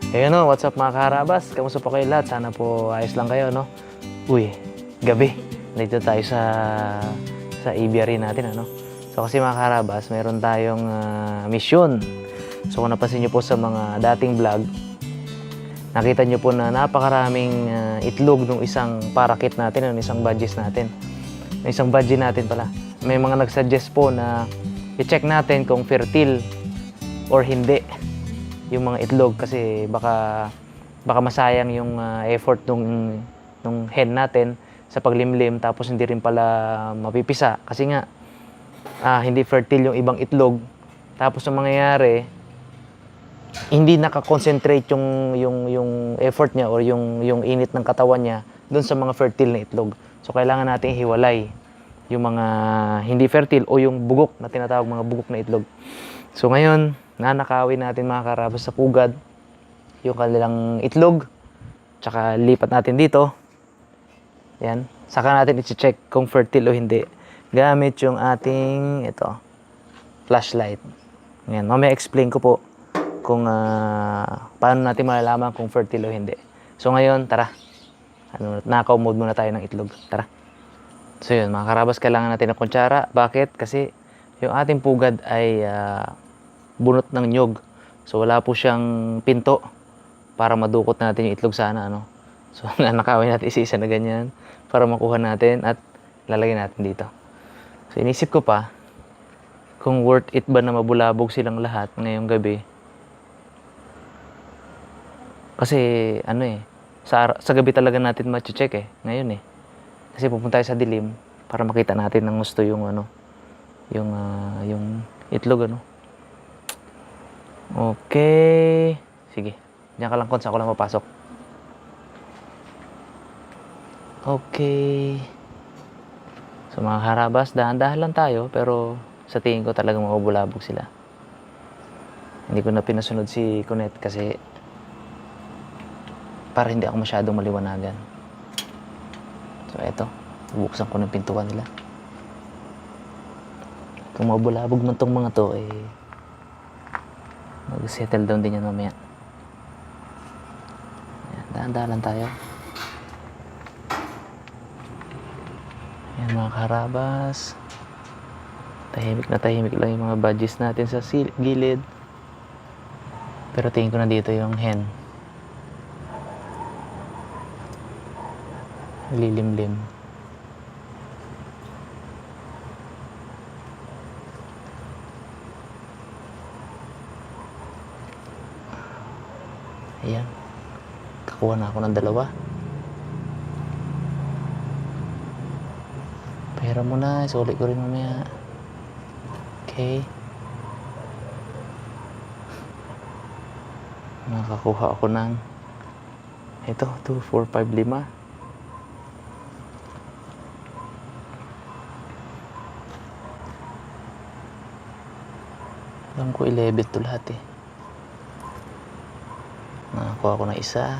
Ayun no, what's up mga kaharabas? Kamusta po kayo lahat? Sana po ayos lang kayo, no? Uy, gabi. Dito tayo sa aviary natin, ano? So kasi mga kaharabas, meron tayong misyon. So kung napansin nyo po sa mga dating vlog, nakita nyo po na napakaraming itlog ng isang parakit natin, ng isang budgies natin. Ng isang budgie natin pala. May mga nagsuggest po na i-check natin kung fertile or hindi yung mga itlog kasi baka masayang yung effort nung hen natin sa paglimlim tapos hindi rin pala mapipisa kasi nga hindi fertile yung ibang itlog tapos ang mangyayari hindi nakakonsentrate yung effort niya or yung init ng katawan niya doon sa mga fertile na itlog. So kailangan natin hiwalay yung mga hindi fertile o yung bugok na tinatawag mga bugok na itlog. So ngayon, nanakawin natin mga karabas sa pugad yung kanilang itlog. Tsaka lipat natin dito. Yan. Saka natin i-check kung fertile o hindi. Gamit yung ating flashlight. Yan. Mamaya explain ko po kung paano natin malalaman kung fertile o hindi. So ngayon, tara. Nakaw mode muna tayo ng itlog. Tara. So yun, mga karabas, kailangan natin ng kutsara. Bakit? Kasi yung ating pugad ay bunot ng nyog. So wala po siyang pinto para madukot natin yung itlog sana, ano. So nakawin natin isa-isa na ganyan para makuha natin at lalagyan natin dito. So inisip ko pa kung worth it ba na mabulabog silang lahat ngayong gabi. Kasi sa gabi talaga natin ma-check ngayon Kasi pupunta tayo sa dilim para makita natin ng gusto yung yung itlog, Okay. Sige. Diyan ka lang, Kons. Ako lang papasok. Okay. So mga harabas, dahan-dahan lang tayo. Pero sa tingin ko talagang mabulabog sila. Hindi ko na pinasunod si Kunet kasi para hindi ako masyadong maliwanagan. So eto. Bubuksan ko ng pintuan nila. Kung mabulabog man tong mga to, mag-settle down din yan mamaya. Dahan-dahan lang tayo. Ayan mga karabas. Tahimik na tahimik lang yung mga budgies natin sa gilid. Pero tingin ko na dito yung hen. Lilimlim. Ayan. Kakuha na ako ng dalawa. Pera mo na. Sulit ko rin mamaya. Okay. Nakakuha ako ng ito, 2, 4, 5, 5. Alam ko 11 to lahat Nakakuha ko ng isa.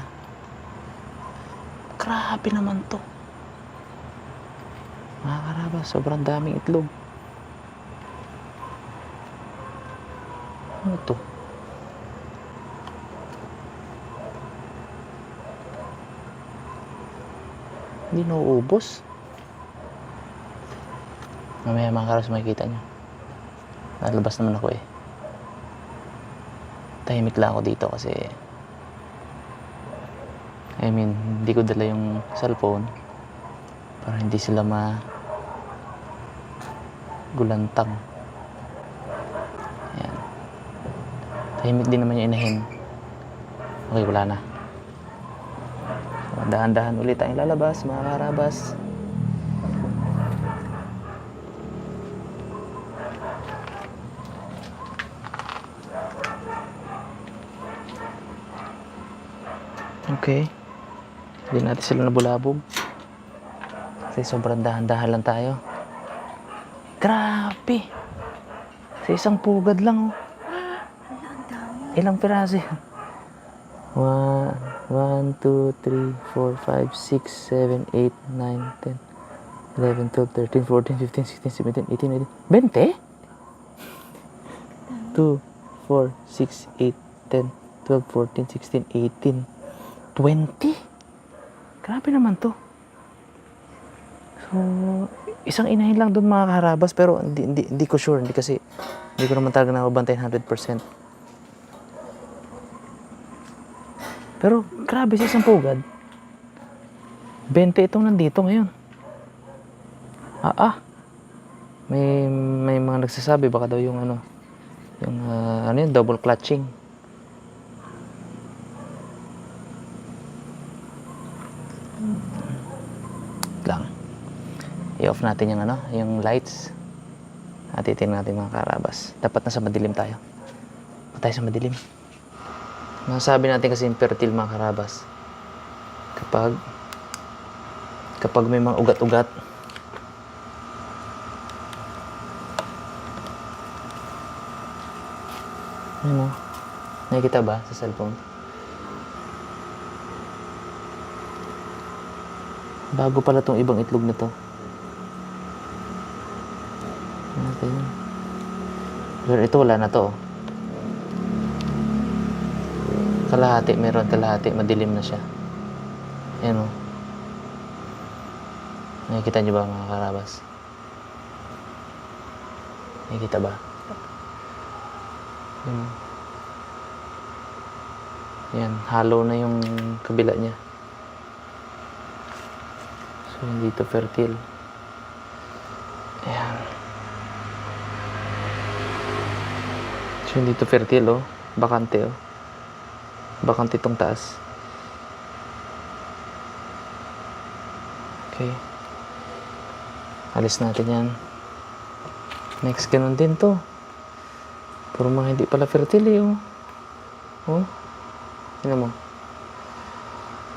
Grabe naman to. Mga karabas, sobrang daming itlog. Ano to? Hindi nauubos. Mamaya mga karabas makikita nyo. Nalabas naman ako Tahimik lang ako dito kasi hindi ko dala yung cellphone para hindi sila gulantang. Ayan. Tahimik din naman yung inahin. Okay, wala na. So, dahan-dahan ulit tayong lalabas, mga karabas. Okay. Hindi natin sila nabulabog. Kasi sobrang dahan-dahan lang tayo. Grabe! Sa isang pugad lang Ilang piraso yan? 1, 2, 3, 4, 5, 6, 7, 8, 9, 10, 11, 12, 13, 14, 15, 16, 17, 18, 19, 20? 2, 4, 6, 8, 10, 12, 14, 16, 18, 20. Grabe naman to. So, isang inahin lang doon mga kaharabas, pero hindi ko sure. Hindi ko naman talaga nababantayan 100%. Pero grabe sa isang pugad. 20 itong nandito ngayon. May mga nagsasabi baka daw yung double clutching. Lang. I-off natin yung lights. At titingnan natin mga karabas. Dapat nasa madilim tayo. Patay sa madilim. Masasabi natin kasi infertile mga karabas. Kapag may mga ugat-ugat, nakikita ba sa cellphone? Bago pala tong ibang itlog na to. Pero ito wala na to. Kalahati, meron kalahati, madilim na siya. Ayan o. Nakikita niyo ba mga karabas? Nakikita ba? Yan, hollow na yung kabila niya. So, hindi to fertile. Ayan. So, hindi to fertile, oh. Bakante, oh. Bakante itong taas. Okay. Alis natin yan. Next, ganun din to. Puro mga hindi pala fertile, eh, oh. Oh. Tingnan mo.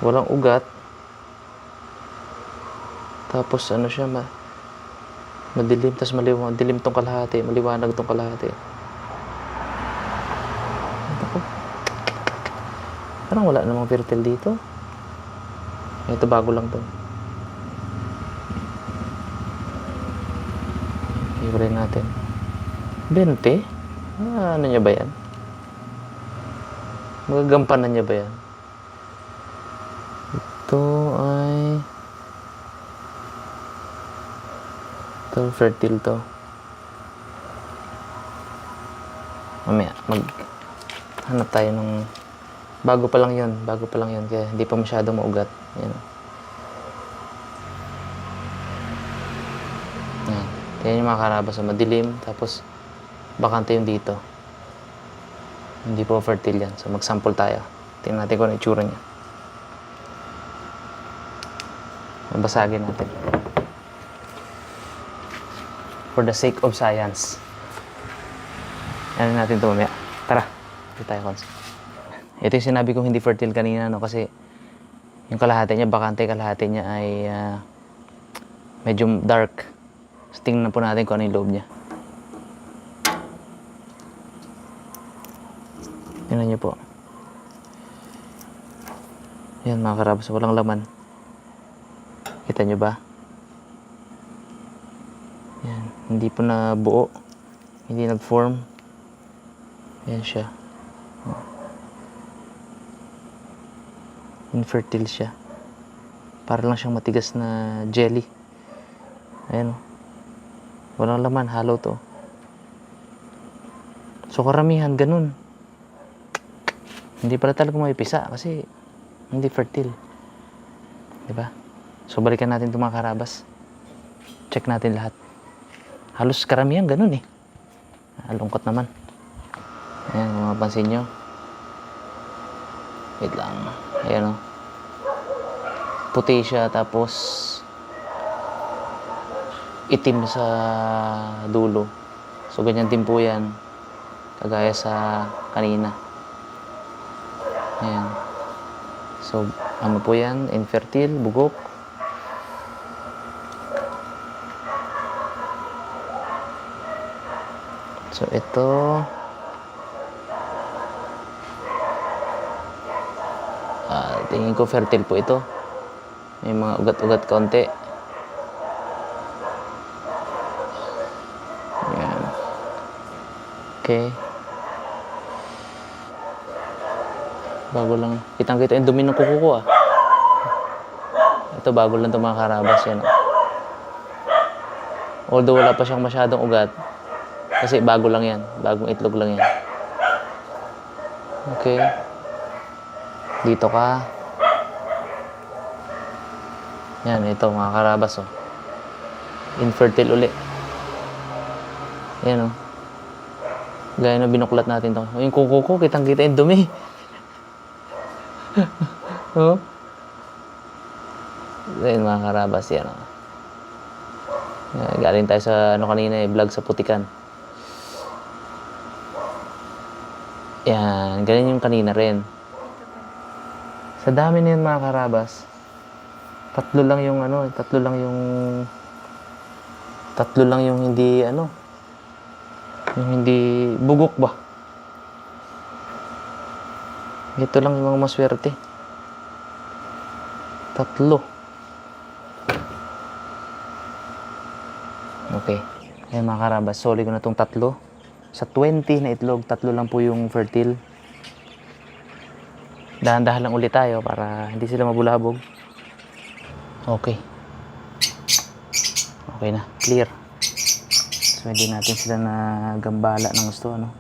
Walang ugat. Tapos ano siya, madilim, tapos madilim tong kalahati, maliwanag tong kalahati. Parang wala namang fertile dito. Ito bago lang to. Iwalay natin. 20? Ano niya ba yan? Magagampanan niya ba yan? Ito ay... Ito, fertile to. Mamaya, hanap tayo ng... Bago pa lang yun, kaya hindi pa masyadong maugat. Yan. Yan. Yan yung mga karabas sa madilim, tapos bakante yung dito. Hindi po fertile yan. So mag-sample tayo. Tingnan natin kung ano itsura niya. Mabasagin natin. For the sake of science. Ano natin ito mamaya. Tara, hindi tayo concept. Ito yung sinabi kong hindi fertile kanina, no? Kasi yung kalahati niya, bakante kalahati niya ay medyo dark. So, tingnan po natin kung ano yung loob niya. Tingnan niyo po. Yan mga karabas, walang laman. Kita niyo ba? Yan, hindi po na buo. Hindi nag-form. Yan siya. Infertile siya. Para lang siyang matigas na jelly. Ayan o. Walang laman, hollow to. So karamihan ganun. Hindi pala talaga maipisa kasi hindi fertile. Diba? So balikan natin itong mga karabas. Check natin lahat. Halos karamihan ganun eh. Lungkot naman. Ayan, kung mapansin nyo. Wait lang. Ayan o. Puti siya, tapos itim sa dulo. So, ganyan din po yan. Kagaya sa kanina. Ayan. So, ano po yan? Infertile, bugok. So, ito... tingin ko fertile po ito. May mga ugat-ugat kaunti. Ayan. Okay. Bago lang. Kitang-kita yung dumi ng kuko ko ah. Ito, bago lang ito mga karabas. Yan, oh. Although wala pa siyang masyadong ugat. Kasi bago lang yan. Bagong itlog lang yan. Okay. Dito ka. Yan, ito mga karabas, oh. Infertile uli. Yan, oh. Gaya na binuklat natin to. Yung kuko ko, kitang-kita yung dumi. Oh. Ayun mga karabas, yan, oh. Galing tayo sa ano kanina, vlog sa Putikan. Yan, ganyan yung kanina rin. Sa dami na yun mga karabas. Tatlo lang yung hindi ano, yung hindi bugok ba. Ito lang yung mga maswerte. Tatlo. Okay. Ayan mga karabas, soli ko na itong tatlo. Sa 20 na itlog, tatlo lang po yung fertile. Dahan-dahan lang ulit tayo para hindi sila mabulabog. Okay. Okay na, clear. So, hindi natin sila na gambala ng gusto, ano.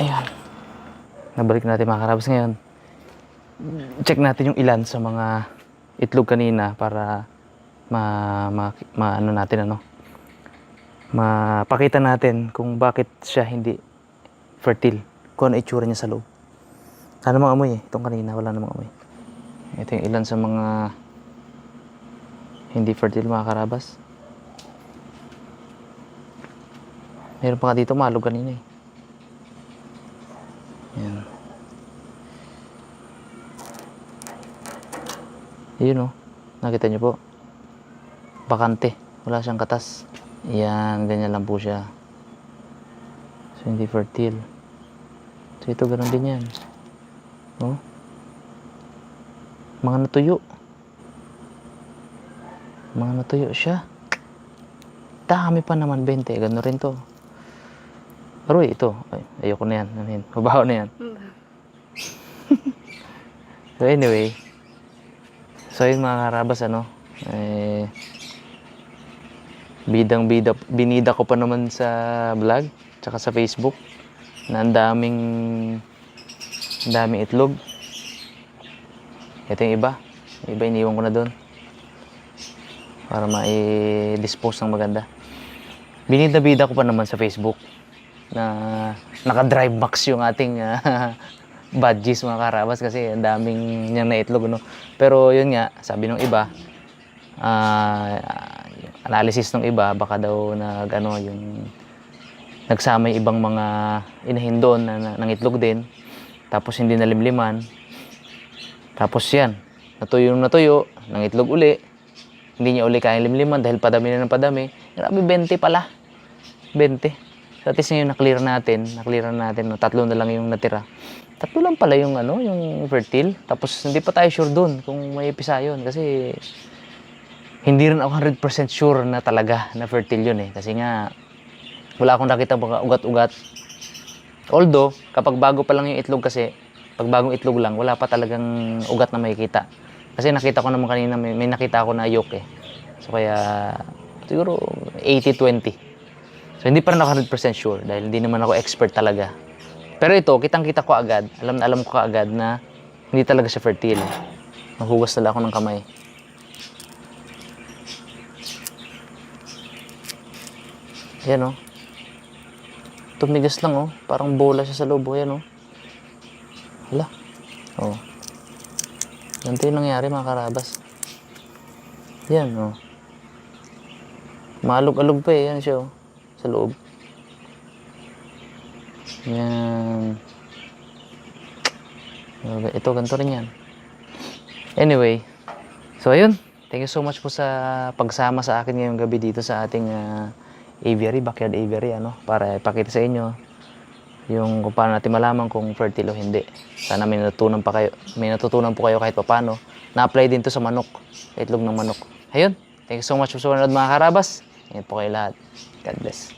Ayan. Nabalik natin mga karabas ngayon. Check natin yung ilan sa mga itlog kanina para ano natin, ano. Mapakita natin kung bakit siya hindi fertile. Kung ano itsura niya sa loob. Wala namang amoy eh. Itong kanina, wala namang amoy. Ito yung ilan sa mga hindi fertile mga karabas. Meron pa nga dito malog kanina eh. Yan. Yun oh. Nakita niyo po. Bakante. Wala siyang katas. Yan. Ganyan lang po siya. So, hindi fertile. So, ito ganun din yan. Oh. Mga natuyo. Mga natuyo siya. Dami pa naman 20. Ganun rin to. Pero ito. Ay, ayoko na yan. Mabaho na yan. So anyway. So yun mga karabas, ano. Binida ko pa naman sa vlog. Tsaka sa Facebook. Na ang daming itlog. Ito yung iba. Yung iba iniwan ko na doon. Para ma-dispose ng maganda. Binida ko pa naman sa Facebook. Na naka-drive max yung ating badges mga karabas. Kasi ang daming niyang naitlog. No? Pero yun nga, sabi ng iba, analysis ng iba, baka daw nagsama yung ibang mga inahin doon na itlog din. Tapos hindi nalimliman. Tapos yan, natuyo, nangitlog uli. Hindi niya uli kayang limliman dahil padami na ng padami. Grabe, 20 pala. 20. So at least ngayon naklear natin. No? Tatlo na lang yung natira. Tatlo lang pala yung, yung fertile. Tapos hindi pa tayo sure doon kung may pisa yun. Kasi hindi rin ako 100% sure na talaga na fertile yun eh. Kasi nga, wala akong nakita mga ugat-ugat. Although, kapag bago pa lang yung itlog kasi, pag bagong itlog lang, wala pa talagang ugat na makikita. Kasi nakita ko naman kanina, may nakita ako na yolk eh. So kaya, siguro 80-20. So hindi pa rin ako 100% sure dahil hindi naman ako expert talaga. Pero ito, kitang-kita ko agad, alam ko agad na hindi talaga siya fertile. Maghugas talaga ako ng kamay. Yan oh. Tumigas lang oh. Parang bola siya sa loob. Yan oh. Hala. Oh. Ganito yung nangyari mga karabas. Yan oh. Maalog-alog pa eh. Yan siya oh. Sa loob. Yan. Ito, ganito rin yan. Anyway. So ayun. Thank you so much po sa pagsama sa akin ngayong gabi dito sa ating aviary, backyard aviary, para ipakita sa inyo yung kung paano natin malaman kung fertile o hindi. Sana may natutunan po kayo kahit paano. Na-apply din to sa manok, itlog ng manok. Ayun, thank you so much po sa panonood mga karabas. Ingat po kayo lahat. God bless.